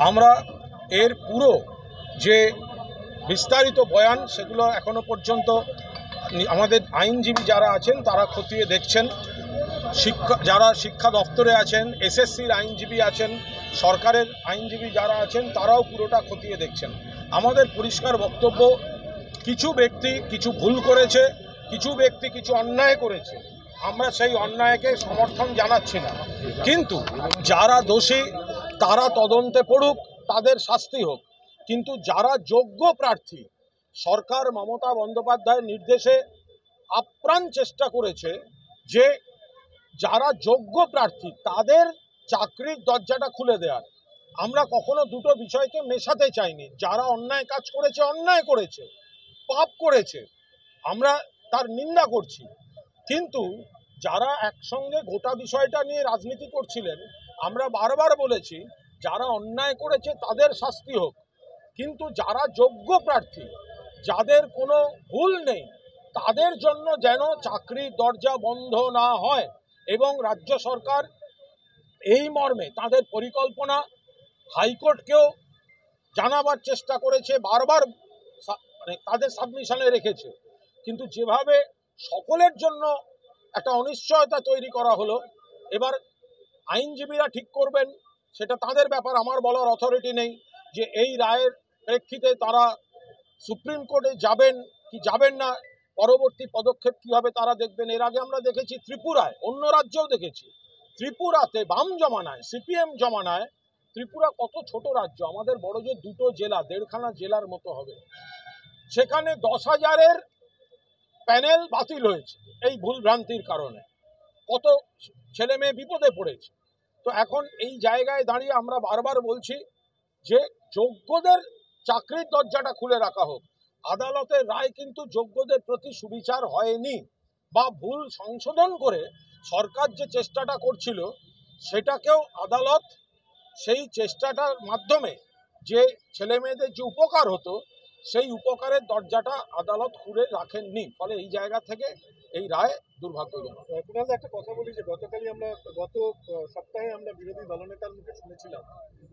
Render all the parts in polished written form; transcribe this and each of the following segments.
আমরা এর পুরো যে বিস্তারিত বয়ান সেগুলো এখনো পর্যন্ত আমাদের আইনজীবী যারা আছেন তারা খতিয়ে দেখছেন। যারা শিক্ষা দপ্তরে আছেন, এসএসসির আইনজীবী আছেন, সরকারের আইনজীবী যারা আছেন তারাও পুরোটা খতিয়ে দেখছেন। আমাদের পরিষ্কার বক্তব্য, কিছু ব্যক্তি কিছু ভুল করেছে, কিছু ব্যক্তি কিছু অন্যায় করেছে, আমরা সেই অন্যায়কে সমর্থন জানাচ্ছি না, কিন্তু যারা দোষী তারা তদন্তে পড়ুক, তাদের শাস্তি হোক। কিন্তু যারা যোগ্য প্রার্থী, সরকার মমতা বন্দ্যোপাধ্যায়ের নির্দেশে আপ্রাণ চেষ্টা করেছে যে যারা যোগ্য প্রার্থী তাদের চাকরির দরজাটা খুলে দেওয়ার। আমরা কখনো দুটো বিষয়কে মেশাতে চাইনি। যারা অন্যায় কাজ করেছে, অন্যায় করেছে, পাপ করেছে, আমরা তার নিন্দা করছি, কিন্তু যারা একসঙ্গে গোটা বিষয়টা নিয়ে রাজনীতি করছিলেন, আমরা বারবার বলেছি যারা অন্যায় করেছে তাদের শাস্তি হোক, কিন্তু যারা যোগ্য প্রার্থী, যাদের কোনো ভুল নেই, তাদের জন্য যেন চাকরির দরজা বন্ধ না হয়। এবং রাজ্য সরকার এই মর্মে তাদের পরিকল্পনা হাইকোর্টকেও জানাবার চেষ্টা করেছে, বারবার তাদের সাবমিশনে রেখেছে, কিন্তু যেভাবে সকলের জন্য একটা অনিশ্চয়তা তৈরি করা হলো, এবার আইনজীবীরা ঠিক করবেন, সেটা তাদের ব্যাপার, আমার বলার অথরিটি নেই যে এই রায়ের প্রেক্ষিতে তারা সুপ্রিম কোর্টে যাবেন কি যাবেন না, পরবর্তী পদক্ষেপ কী হবে তারা দেখবেন। এর আগে আমরা দেখেছি ত্রিপুরায়, অন্য রাজ্যেও দেখেছি, ত্রিপুরাতে বাম জমানায়, সিপিএম জমানায়, ত্রিপুরা কত ছোট রাজ্য, আমাদের বড় যে দুটো জেলা, 1.5খানা জেলার মতো হবে, সেখানে 10,000-এর প্যানেল বাতিল হয়েছে এই ভুলভ্রান্তির কারণে, কত ছেলে মেয়ে বিপদে পড়েছে। তো এখন এই জায়গায় দাঁড়িয়ে আমরা বারবার বলছি যে যোগ্যদের চাকরির দরজাটা খুলে রাখা হোক। আদালতের রায় কিন্তু যোগ্যদের প্রতি সুবিচার হয়নি, বা ভুল সংশোধন করে সরকার যে চেষ্টাটা করছিল সেটাকেও আদালত সেই চেষ্টাটার মাধ্যমে যে ছেলে মেয়েদের যে উপকার হতো সেই উপকারের দরজাটা আদালত খুলে রাখেননি, ফলে এই জায়গা থেকে এই রায় দুর্ভাগ্যজনক। একটা কথা বলি যে গত সপ্তাহে আমরা বিরোধী দলনেতার মুখে শুনেছিলাম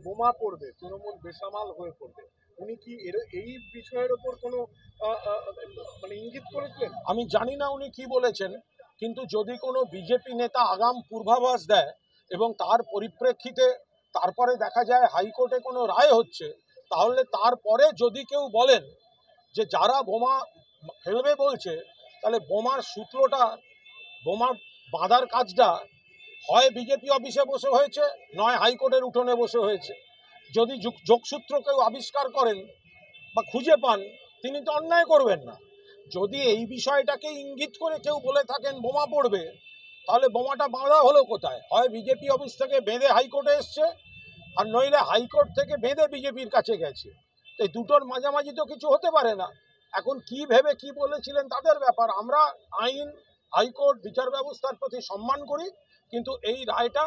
বোমা পড়বে, তৃণমূল বেসামাল হয়ে পড়বে। উনি কি এই বিষয়ের ওপর কোনো ইঙ্গিত করেছিলেন? আমি জানি না উনি কি বলেছেন, কিন্তু যদি কোনো বিজেপি নেতা আগাম পূর্বাভাস দেয় এবং তার পরিপ্রেক্ষিতে তারপরে দেখা যায় হাইকোর্টে কোনো রায় হচ্ছে, তাহলে তারপরে যদি কেউ বলেন যে যারা বোমা ফেলবে বলছে, তাহলে বোমার সূত্রটা, বোমা বাঁধার কাজটা হয় বিজেপি অফিসে বসে হয়েছে, নয় হাইকোর্টের উঠোনে বসে হয়েছে। যদি যোগসূত্র কেউ আবিষ্কার করেন বা খুঁজে পান, তিনি তো অন্যায় করবেন না। যদি এই বিষয়টাকে ইঙ্গিত করে কেউ বলে থাকেন বোমা পড়বে, তাহলে বোমাটা বাঁধা হলো কোথায়? হয় বিজেপি অফিস থেকে বেঁধে হাইকোর্টে এসছে, আর নইলে হাইকোর্ট থেকে বেঁধে বিজেপির কাছে গেছে। এই দুটোর মাঝামাঝি তো কিছু হতে পারে না। এখন কি ভেবে কি বলেছিলেন তাদের ব্যাপার। আমরা আইন, হাইকোর্ট, বিচার ব্যবস্থার প্রতি সম্মান করি, কিন্তু এই রায়টা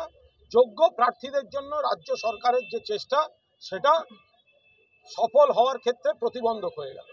যোগ্য প্রার্থীদের জন্য রাজ্য সরকারের যে চেষ্টা সেটা সফল হওয়ার ক্ষেত্রে প্রতিবন্ধক হয়ে গেল।